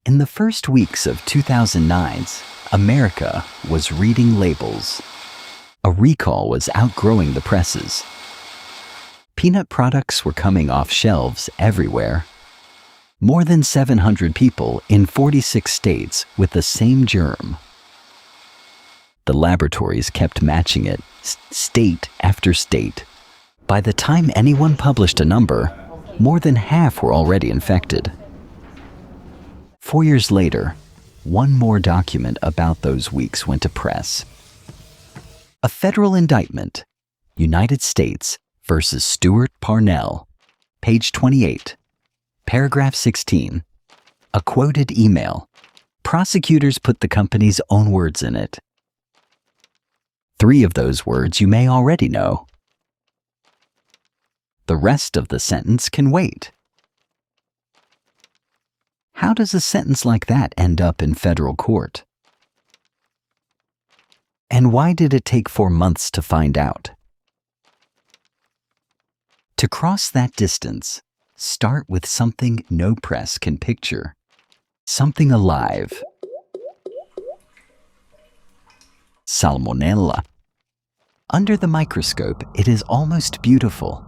In the first weeks of 2009's, America was reading labels. A recall was outgrowing the presses. Peanut products were coming off shelves everywhere. More than 700 people in 46 states with the same germ. The laboratories kept matching it, state after state. By the time anyone published a number, more than half were already infected. 4 years later, one more document about those weeks went to press. A federal indictment, United States versus Stewart, Parnell, page 28, paragraph 16. A quoted email. Prosecutors put the company's own words in it. 3 of those words you may already know. The rest of the sentence can wait. How does a sentence like that end up in federal court? And why did it take 4 months to find out? To cross that distance, start with something no press can picture. Something alive. Salmonella. Under the microscope, it is almost beautiful.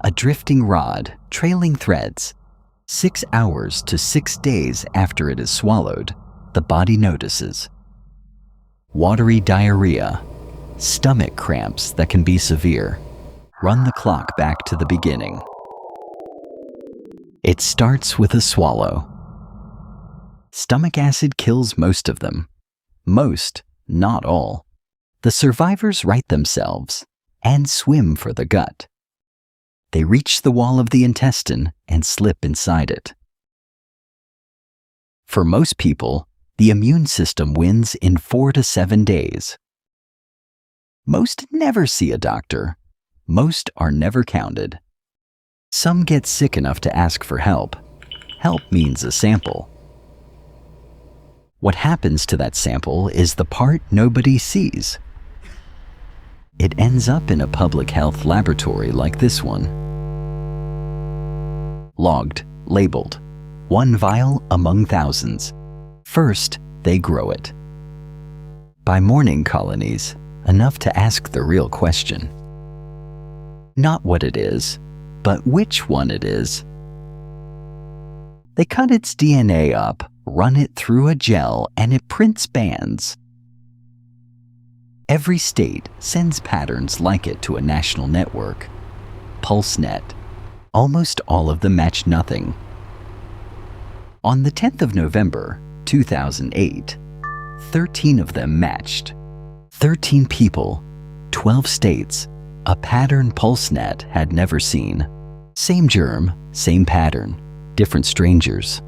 A drifting rod, trailing threads. 6 hours to 6 days after it is swallowed, the body notices. Watery diarrhea, stomach cramps that can be severe. Run the clock back to the beginning. It starts with a swallow. Stomach acid kills most of them. Most, not all. The survivors right themselves and swim for the gut. They reach the wall of the intestine and slip inside it. For most people, the immune system wins in 4 to 7 days. Most never see a doctor. Most are never counted. Some get sick enough to ask for help. Help means a sample. What happens to that sample is the part nobody sees. It ends up in a public health laboratory like this one. Logged, labeled, 1 vial among thousands. First, they grow it. By morning colonies, enough to ask the real question. Not what it is, but which one it is. They cut its DNA up, run it through a gel, and it prints bands. Every state sends patterns like it to a national network. PulseNet. Almost all of them match nothing. On the 10th of November, 2008, 13 of them matched. 13 people, 12 states, a pattern PulseNet had never seen. Same germ, same pattern, different strangers.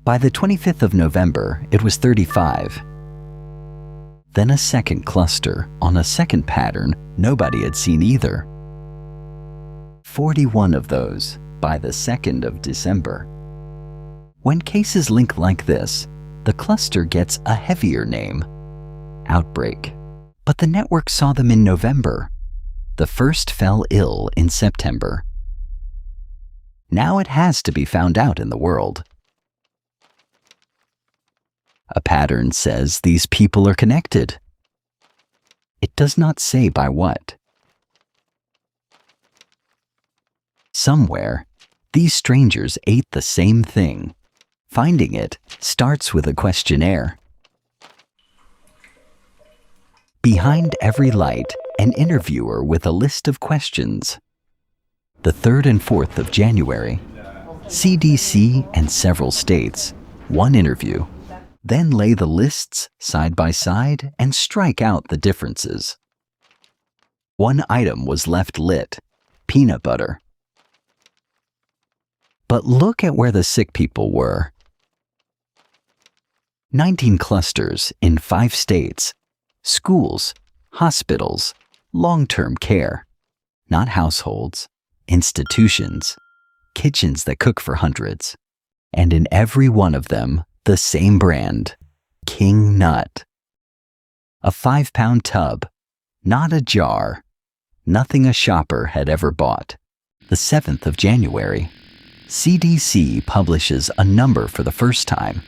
By the 25th of November, it was 35. Then a second cluster on a second pattern nobody had seen either. 41 of those by the 2nd of December. When cases link like this, the cluster gets a heavier name, Outbreak. But the network saw them in November. The first fell ill in September. Now it has to be found out in the world. A pattern says these people are connected. It does not say by what. Somewhere, these strangers ate the same thing. Finding it starts with a questionnaire. Behind every light, an interviewer with a list of questions. The 3rd and 4th of January, CDC and several states, 1 interview. Then lay the lists side by side and strike out the differences. 1 item was left lit, peanut butter. But look at where the sick people were. 19 clusters in 5 states, schools, hospitals, long-term care, not households, institutions, kitchens that cook for hundreds. And in every one of them, the same brand, King Nut. A 5-pound tub, not a jar, nothing a shopper had ever bought. The 7th of January, CDC publishes a number for the first time,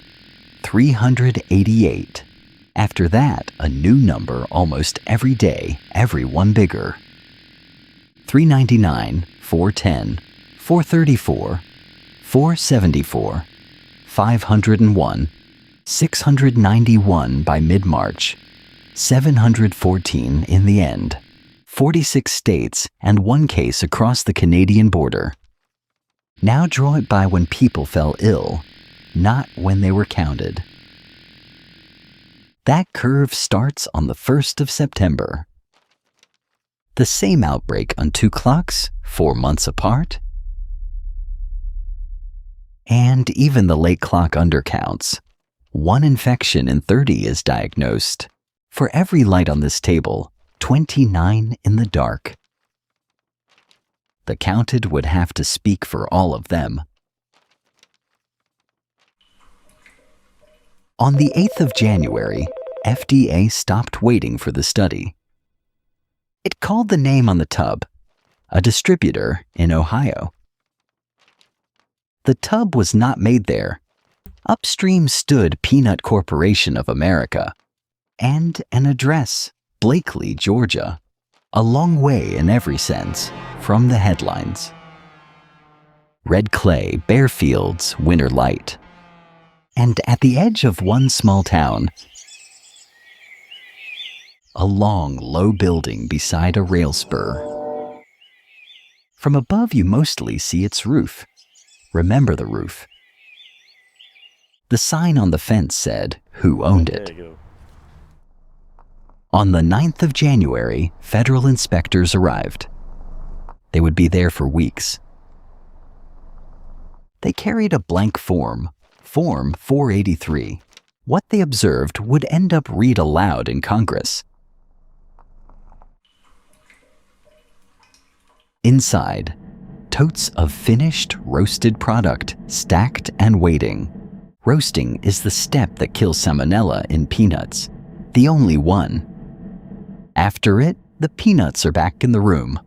388. After that, a new number almost every day, every one bigger. 399, 410, 434, 474, 501, 691 by mid-March, 714 in the end, 46 states and 1 case across the Canadian border. Now draw it by when people fell ill, not when they were counted. That curve starts on the 1st of September. The same outbreak on 2 clocks, 4 months apart. And even the late clock undercounts. 1 infection in 30 is diagnosed. For every light on this table, 29 in the dark. The counted would have to speak for all of them. On the 8th of January, FDA stopped waiting for the study. It called the name on the tub, a distributor in Ohio. The tub was not made there. Upstream stood Peanut Corporation of America and an address, Blakely, Georgia, a long way in every sense from the headlines. Red clay, bare fields, winter light. And at the edge of one small town, a long, low building beside a rail spur. From above you mostly see its roof. Remember the roof. The sign on the fence said who owned it. On the 9th of January, federal inspectors arrived. They would be there for weeks. They carried a blank form, Form 483. What they observed would end up read aloud in Congress. Inside, totes of finished roasted product stacked and waiting. Roasting is the step that kills Salmonella in peanuts, the only one. After it, the peanuts are back in the room.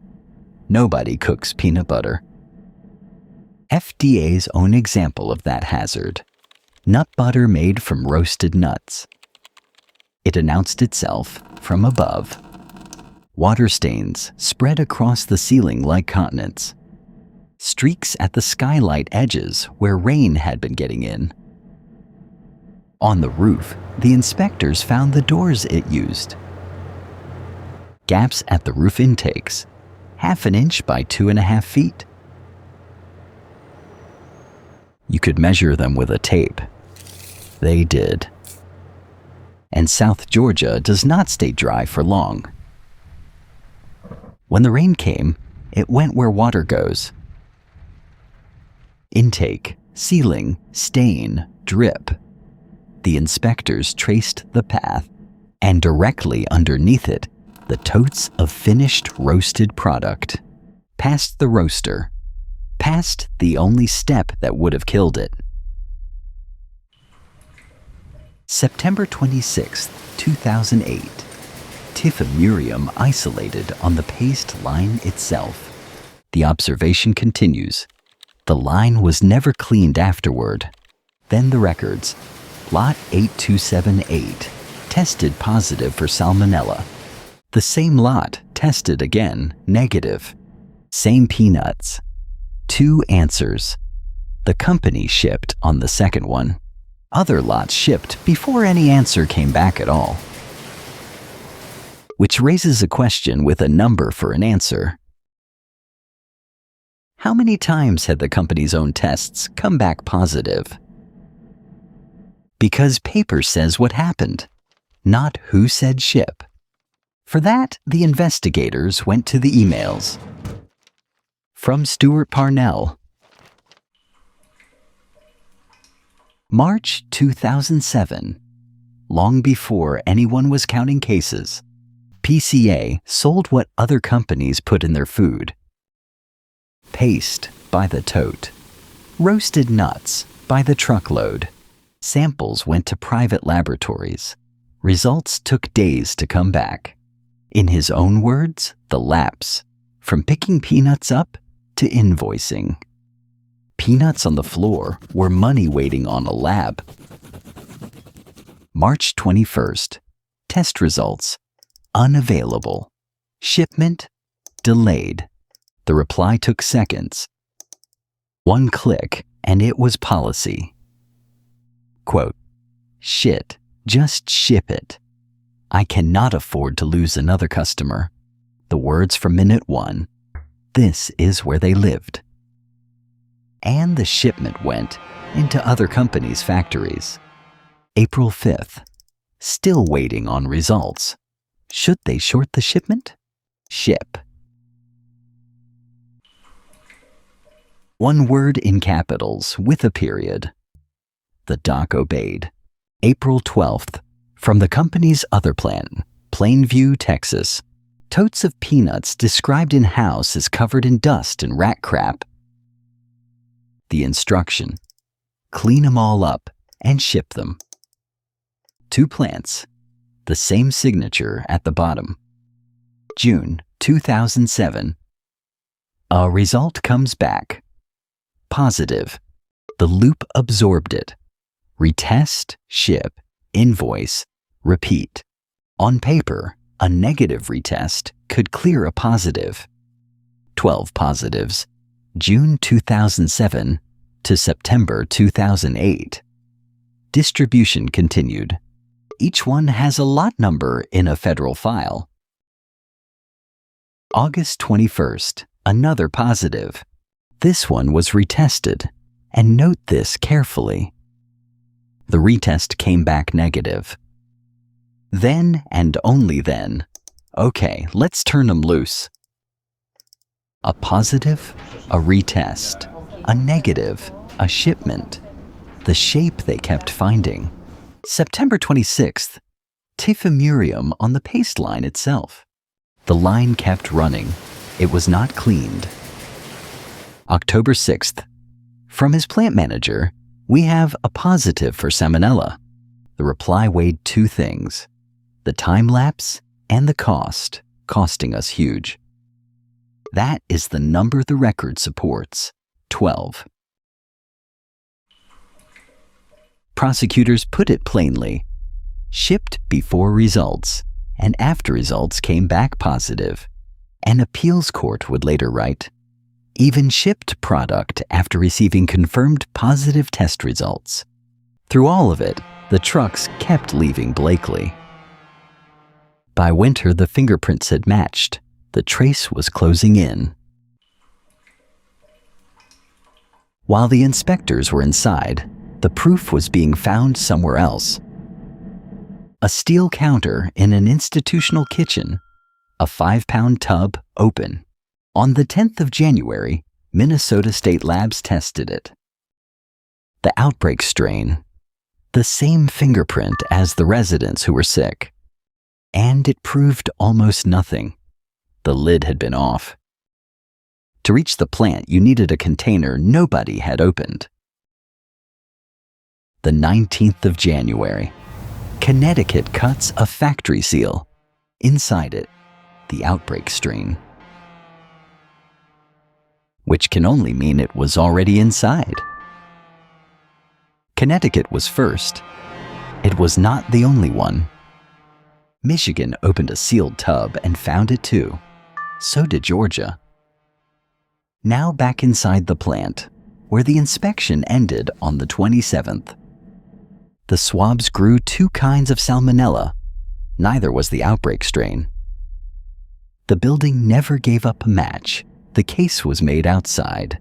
Nobody cooks peanut butter. FDA's own example of that hazard. Nut butter made from roasted nuts. It announced itself from above. Water stains spread across the ceiling like continents. Streaks at the skylight edges where rain had been getting in. On the roof, the inspectors found the doors it used. Gaps at the roof intakes, 1/2 inch by 2.5 feet. You could measure them with a tape. They did. And South Georgia does not stay dry for long. When the rain came, it went where water goes. Intake, ceiling, stain, drip. The inspectors traced the path, and directly underneath it, the totes of finished roasted product. Past the roaster. Past the only step that would have killed it. September 26, 2008. Tiff and Miriam isolated on the paste line itself. The observation continues. The line was never cleaned afterward. Then the records. Lot 8278 tested positive for Salmonella. The same lot tested again, negative. Same peanuts. 2 answers. The company shipped on the second one. Other lots shipped before any answer came back at all. Which raises a question with a number for an answer. How many times had the company's own tests come back positive? Because paper says what happened, not who said ship. For that, the investigators went to the emails. From Stewart Parnell. March 2007. Long before anyone was counting cases, PCA sold what other companies put in their food. Paste by the tote. Roasted nuts by the truckload. Samples went to private laboratories. Results took days to come back. In his own words, the lapse. From picking peanuts up to invoicing. Peanuts on the floor were money waiting on a lab. March 21st. Test results. Unavailable. Shipment delayed. The reply took seconds. One click, and it was policy. Quote, "Shit, just ship it. I cannot afford to lose another customer." The words from minute one. This is where they lived. And the shipment went into other companies' factories. April 5th. Still waiting on results. Should they short the shipment? Ship. One word in capitals with a period. The doc obeyed. April 12th. From the company's other plant, Plainview, Texas. Totes of peanuts described in-house as covered in dust and rat crap. The instruction. Clean them all up and ship them. 2 plants. The same signature at the bottom. June 2007. A result comes back. Positive. The loop absorbed it. Retest, ship, invoice, repeat. On paper, a negative retest could clear a positive. 12 positives. June 2007 to September 2008. Distribution continued. Each one has a lot number in a federal file. August 21st, another positive. This one was retested, and note this carefully. The retest came back negative. Then and only then, okay, let's turn them loose. A positive, a retest, a negative, a shipment. The shape they kept finding. September 26th, tifamurium on the paste line itself. The line kept running. It was not cleaned. October 6th, from his plant manager, we have a positive for Salmonella. The reply weighed 2 things. The time lapse and the cost, costing us huge. That is the number the record supports, 12. Prosecutors put it plainly. Shipped before results, and after results came back positive. An appeals court would later write, even shipped product after receiving confirmed positive test results. Through all of it, the trucks kept leaving Blakely. By winter, the fingerprints had matched. The trace was closing in. While the inspectors were inside, the proof was being found somewhere else. A steel counter in an institutional kitchen, a 5-pound tub open. On the 10th of January, Minnesota State Labs tested it. The Outbreak strain, the same fingerprint as the residents who were sick. And it proved almost nothing. The lid had been off. To reach the plant, you needed a container nobody had opened. The 19th of January, Connecticut cuts a factory seal. Inside it, the Outbreak strain. Which can only mean it was already inside. Connecticut was first. It was not the only one. Michigan opened a sealed tub and found it too. So did Georgia. Now back inside the plant, where the inspection ended on the 27th. The swabs grew 2 kinds of Salmonella. Neither was the Outbreak strain. The building never gave up a match. The case was made outside.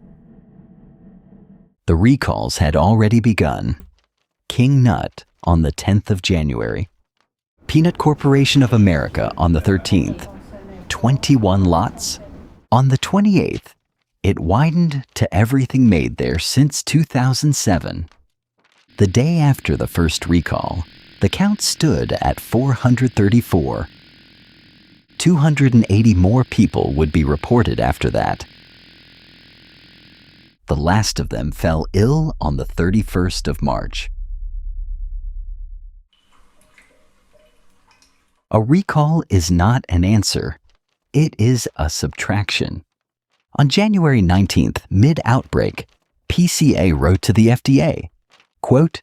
The recalls had already begun. King Nut on the 10th of January. Peanut Corporation of America on the 13th. 21 lots. On the 28th, it widened to everything made there since 2007. The day after the first recall, the count stood at 434. 280 more people would be reported after that. The last of them fell ill on the 31st of March. A recall is not an answer. It is a subtraction. On January 19th, mid-outbreak, PCA wrote to the FDA, quote,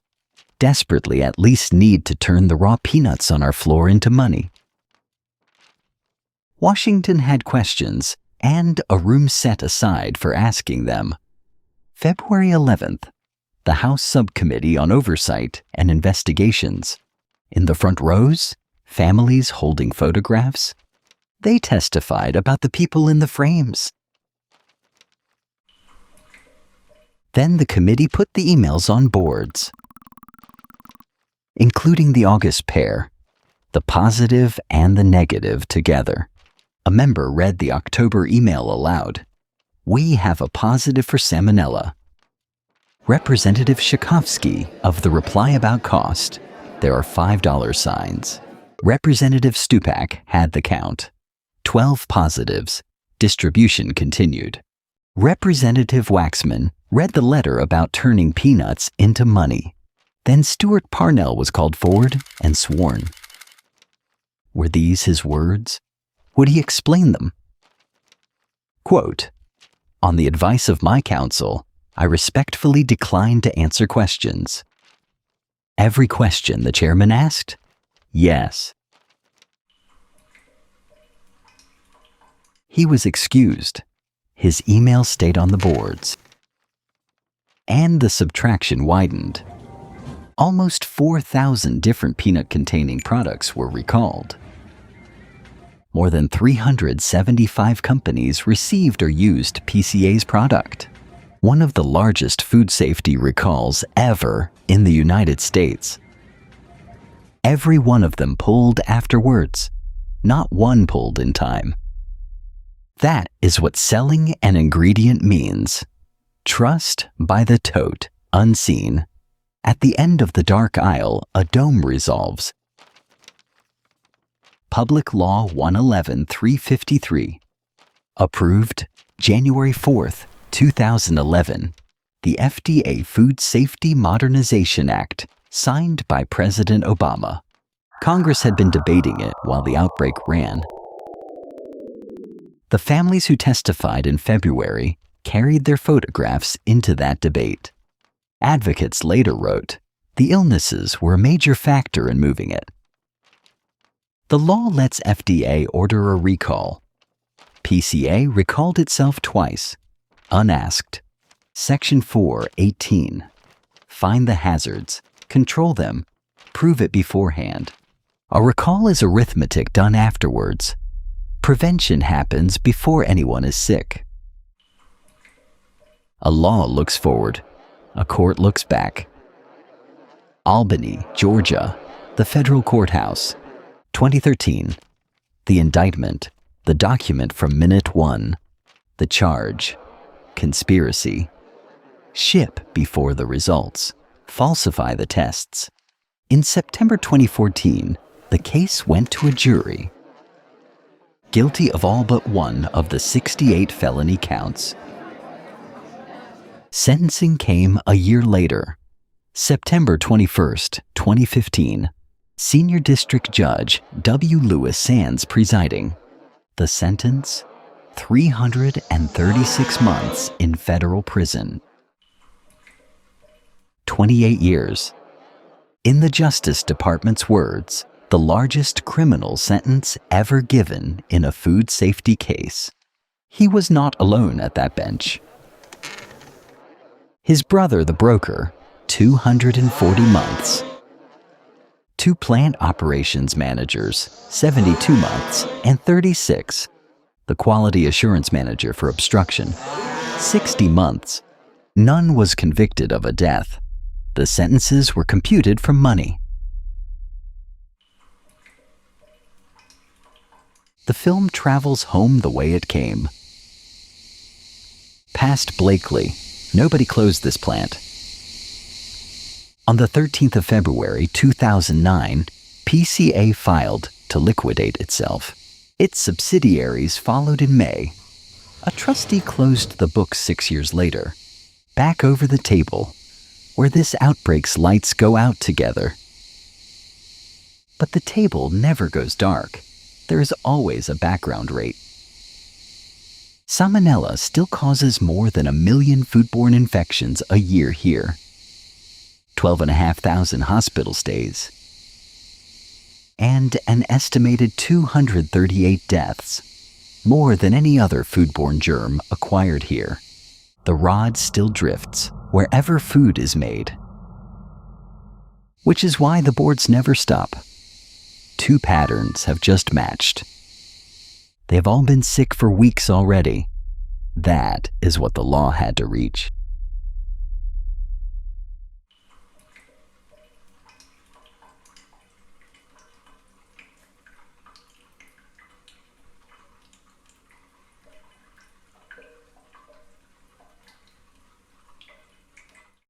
desperately at least need to turn the raw peanuts on our floor into money. Washington had questions and a room set aside for asking them. February 11th, the House Subcommittee on Oversight and Investigations. In the front rows, families holding photographs. They testified about the people in the frames. Then the committee put the emails on boards, including the August pair, the positive and the negative together. A member read the October email aloud. We have a positive for Salmonella. Representative Shakovsky of the reply about cost. There are $5 signs. Representative Stupak had the count. 12 positives. Distribution continued. Representative Waxman read the letter about turning peanuts into money. Then Stewart Parnell was called forward and sworn. Were these his words? Would he explain them? Quote, "On the advice of my counsel, I respectfully decline to answer questions." Every question the chairman asked? Yes. He was excused. His email stayed on the boards. And the subtraction widened. Almost 4,000 different peanut-containing products were recalled. More than 375 companies received or used PCA's product, one of the largest food safety recalls ever in the United States. Every one of them pulled afterwards, not one pulled in time. That is what selling an ingredient means. Trust by the tote, unseen. At the end of the dark aisle, a dome resolves. Public Law 111-353. Approved January 4th, 2011. The FDA Food Safety Modernization Act, signed by President Obama. Congress had been debating it while the outbreak ran. The families who testified in February carried their photographs into that debate. Advocates later wrote, the illnesses were a major factor in moving it. The law lets FDA order a recall. PCA recalled itself twice, unasked. Section 4:18. Find the hazards, control them, prove it beforehand. A recall is arithmetic done afterwards. Prevention happens before anyone is sick. A law looks forward. A court looks back. Albany, Georgia, the federal courthouse. 2013. The indictment, the document from minute 1. The charge, conspiracy. Ship before the results. Falsify the tests. In September 2014, the case went to a jury. Guilty of all but one of the 68 felony counts. Sentencing came a year later, September 21st, 2015. Senior District Judge W. Lewis Sands presiding. The sentence? 336 months in federal prison. 28 years. In the Justice Department's words, the largest criminal sentence ever given in a food safety case. He was not alone at that bench. His brother, the broker, 240 months. 2 plant operations managers, 72 months and 36. The quality assurance manager for obstruction, 60 months. None was convicted of a death. The sentences were computed from money. The film travels home the way it came. Past Blakely, nobody closed this plant. On the 13th of February 2009, PCA filed to liquidate itself. Its subsidiaries followed in May. A trustee closed the books 6 years later. Back over the table, where this outbreak's lights go out together. But the table never goes dark. There is always a background rate. Salmonella still causes more than 1 million foodborne infections a year here. 12,500 hospital stays, and an estimated 238 deaths, more than any other foodborne germ acquired here. The rod still drifts wherever food is made. Which is why the boards never stop. 2 patterns have just matched. They've all been sick for weeks already. That is what the law had to reach.